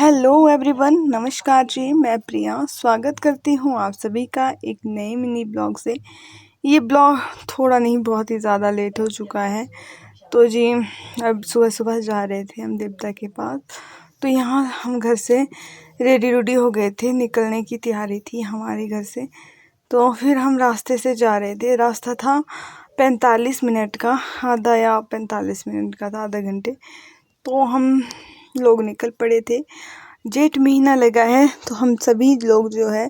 Hello everyone, नमस्कार जी। मैं प्रिया स्वागत करती हूँ आप सभी का एक नए मिनी ब्लॉग से। ये ब्लॉग थोड़ा नहीं बहुत ही ज़्यादा लेट हो चुका है। तो जी अब सुबह सुबह जा रहे थे हम देवता के पास। तो यहाँ हम घर से रेडी हो गए थे, निकलने की तैयारी थी हमारे घर से। तो फिर हम रास्ते से जा रहे थे। रास्ता था 45 मिनट का, आधा या 45 मिनट का था, आधा घंटे। तो हम लोग निकल पड़े थे। जेठ महीना लगा है तो हम सभी लोग जो है,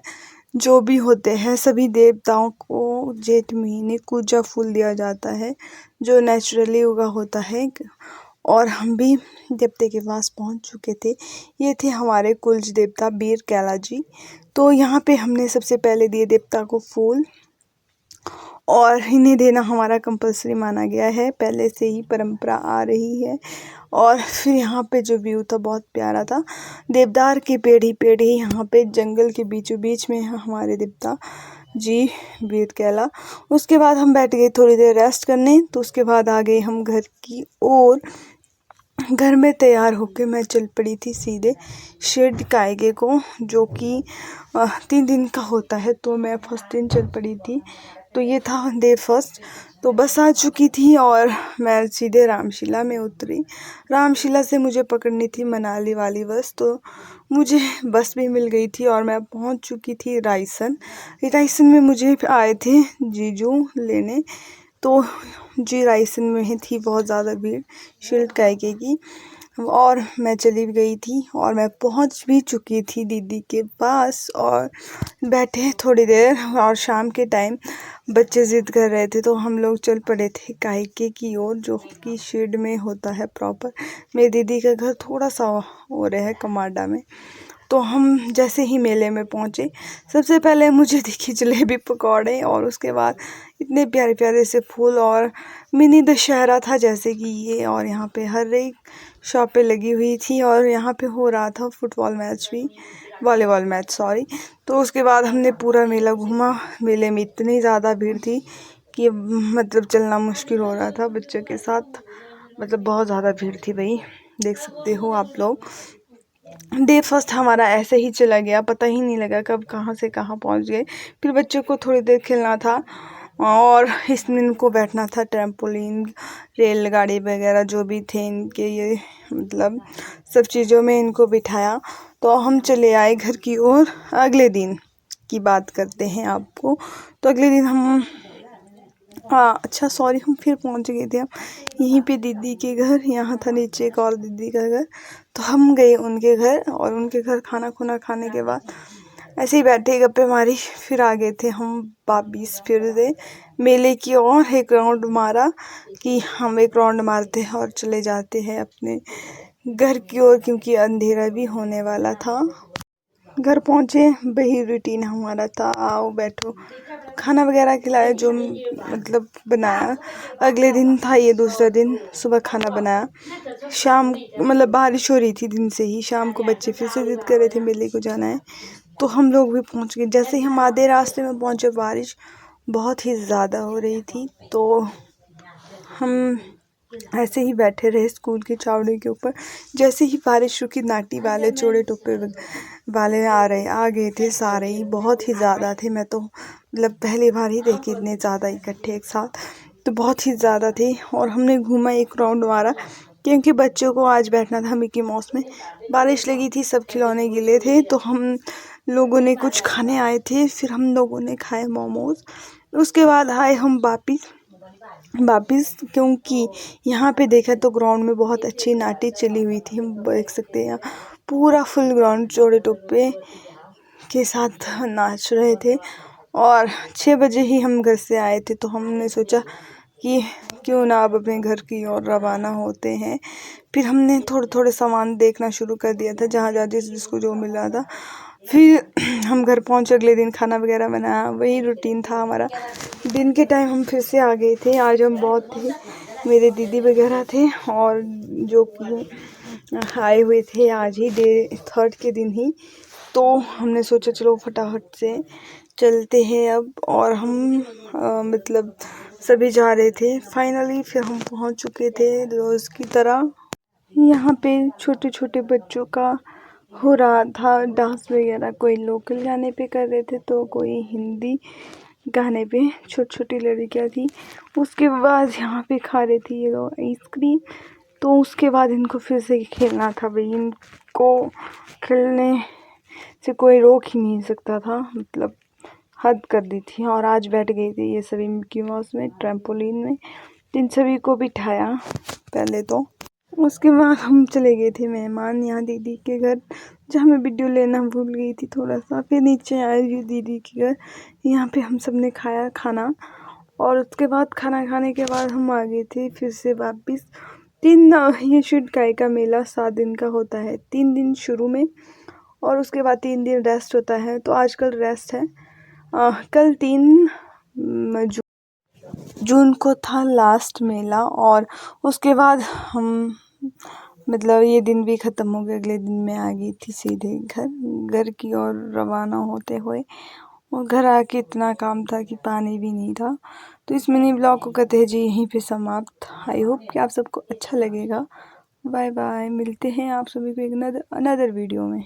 जो भी होते हैं, सभी देवताओं को जेठ महीने पूजा फूल दिया जाता है जो नेचुरली उगा होता है। और हम भी देवते के पास पहुंच चुके थे। ये थे हमारे कुलज देवता बीर कैला जी। तो यहाँ पे हमने सबसे पहले दिए देवता को फूल, और इन्हें देना हमारा कंपलसरी माना गया है, पहले से ही परंपरा आ रही है। और फिर यहाँ पे जो व्यू था बहुत प्यारा था। देवदार के पेड़ ही यहाँ पे जंगल के बीचों बीच में है हमारे देवता जी बीर कैला। उसके बाद हम बैठ गए थोड़ी देर रेस्ट करने। तो उसके बाद आ गए हम घर की ओर। घर में तैयार होके मैं चल पड़ी थी सीधे शेड कायगे को, जो कि 3 दिन का होता है। तो मैं फर्स्ट दिन चल पड़ी थी। तो ये था डे फर्स्ट। तो बस आ चुकी थी और मैं सीधे रामशिला में उतरी। रामशिला से मुझे पकड़नी थी मनाली वाली बस। तो मुझे बस भी मिल गई थी और मैं पहुंच चुकी थी रायसन। रायसन में मुझे आए थे जीजू लेने। तो जी रायसन में ही थी बहुत ज़्यादा भीड़ शील्ड कायके की। और मैं चली गई थी और मैं पहुंच भी चुकी थी दीदी के पास। और बैठे थोड़ी देर, और शाम के टाइम बच्चे ज़िद कर रहे थे तो हम लोग चल पड़े थे कायके की ओर, जो कि शेड में होता है प्रॉपर। मेरी दीदी का घर थोड़ा सा और है कमाडा में। तो हम जैसे ही मेले में पहुँचे, सबसे पहले मुझे दिखी जलेबी पकौड़े, और उसके बाद इतने प्यारे प्यारे से फूल, और मिनी दशहरा था जैसे कि ये। और यहाँ पे हर एक शॉपें लगी हुई थी, और यहाँ पे हो रहा था फुटबॉल मैच भी, वॉलीबॉल मैच सॉरी। तो उसके बाद हमने पूरा मेला घूमा। मेले में इतनी ज़्यादा भीड़ थी कि मतलब चलना मुश्किल हो रहा था बच्चों के साथ। मतलब बहुत ज़्यादा भीड़ थी भाई, देख सकते हो आप लोग। डे फर्स्ट हमारा ऐसे ही चला गया, पता ही नहीं लगा कब कहाँ से कहाँ पहुँच गए। फिर बच्चों को थोड़ी देर खेलना था, और इसमें इनको बैठना था ट्रैम्पोलिन, रेलगाड़ी वगैरह जो भी थे इनके, ये मतलब सब चीज़ों में इनको बिठाया। तो हम चले आए घर की ओर। अगले दिन की बात करते हैं आपको। तो अगले दिन हम अच्छा सॉरी, हम फिर पहुंच गए थे हम यहीं पे दीदी के घर। यहाँ था नीचे एक और दीदी का घर। तो हम गए उनके घर, और उनके घर खाना खुना खाने के बाद ऐसे ही बैठे गप्पे मारी। फिर आ गए थे हम वापिस फिर से मेले की ओर। एक राउंड मारा कि हम एक राउंड मारते हैं और चले जाते हैं अपने घर की ओर, क्योंकि अंधेरा भी होने वाला था। घर पहुँचे, वही रूटीन हमारा था, आओ बैठो, खाना वगैरह खिलाया जो मतलब बनाया। अगले दिन था ये दूसरा दिन, सुबह खाना बनाया। शाम मतलब बारिश हो रही थी दिन से ही। शाम को बच्चे फिर से जिद कर रहे थे मेले को जाना है। तो हम लोग भी पहुंच गए। जैसे ही हम आधे रास्ते में पहुंचे, बारिश बहुत ही ज़्यादा हो रही थी। तो हम ऐसे ही बैठे रहे स्कूल की छावनी के ऊपर। जैसे ही बारिश रुकी, नाटी वाले चोड़े टोपे वाले आ गए थे सारे ही, बहुत ही ज़्यादा थे। मैं तो मतलब पहली बार ही देखे इतने ज़्यादा इकट्ठे एक साथ। तो बहुत ही ज़्यादा थे, और हमने घूमा, एक राउंड मारा, क्योंकि बच्चों को आज बैठना था मिकी माउस में। बारिश लगी थी, सब खिलौने गिले थे। तो हम लोगों ने कुछ खाने आए थे, फिर हम लोगों ने खाए मोमोज। उसके बाद आए हम वापिस, क्योंकि यहाँ पे देखा तो ग्राउंड में बहुत अच्छी नाटी चली हुई थी। हम देख सकते हैं यहाँ पूरा फुल ग्राउंड चौड़े टोपे के साथ नाच रहे थे। और 6 बजे ही हम घर से आए थे। तो हमने सोचा कि क्यों ना अब अपने घर की ओर रवाना होते हैं। फिर हमने थोड़े थोड़े सामान देखना शुरू कर दिया था, जहाँ जहाँ जिसको जो मिल रहा था। फिर हम घर पहुँचे, अगले दिन खाना वगैरह बनाया, वही रूटीन था हमारा। दिन के टाइम हम फिर से आ गए थे। आज हम बहुत थे, मेरे दीदी वगैरह थे, और जो कि आए हुए थे आज ही डे थर्ड के दिन ही। तो हमने सोचा चलो फटाफट से चलते हैं अब। और हम मतलब सभी जा रहे थे। फाइनली फिर हम पहुंच चुके थे रोज़ की तरह। यहाँ पे छोटे छोटे बच्चों का हो रहा था। डांस वगैरह कोई लोकल गाने पे कर रहे थे तो कोई हिंदी गाने पे। छोटी छोटी लड़कियां थी। उसके बाद यहाँ पे खा रही थी ये लोग आइसक्रीम। तो उसके बाद इनको फिर से खेलना था भाई। इनको खेलने से कोई रोक ही नहीं सकता था, मतलब हद कर दी थी। और आज बैठ गई थी ये सभी मिक्की माउस में, ट्रैम्पोलिन में। इन सभी को बिठाया पहले तो। उसके बाद हम चले गए थे मेहमान यहाँ दीदी के घर, जहाँ मैं वीडियो लेना भूल गई थी थोड़ा सा। फिर नीचे आए दीदी के घर, यहाँ पे हम सब ने खाया खाना। और उसके बाद खाना खाने के बाद हम आ गए थे फिर से वापस। ये शिवगाय का मेला 7 दिन का होता है। 3 दिन शुरू में और उसके बाद 3 दिन रेस्ट होता है। तो आजकल रेस्ट है। कल 3 जून को था लास्ट मेला। और उसके बाद हम, मतलब ये दिन भी ख़त्म हो गया। अगले दिन मैं आ गई थी सीधे घर की ओर रवाना होते हुए। और घर आके इतना काम था कि पानी भी नहीं था। तो इस मिनी ब्लॉग को कहते हैं जी यहीं पे समाप्त। आई होप कि आप सबको अच्छा लगेगा। बाय बाय, मिलते हैं आप सभी को एक अनदर वीडियो में।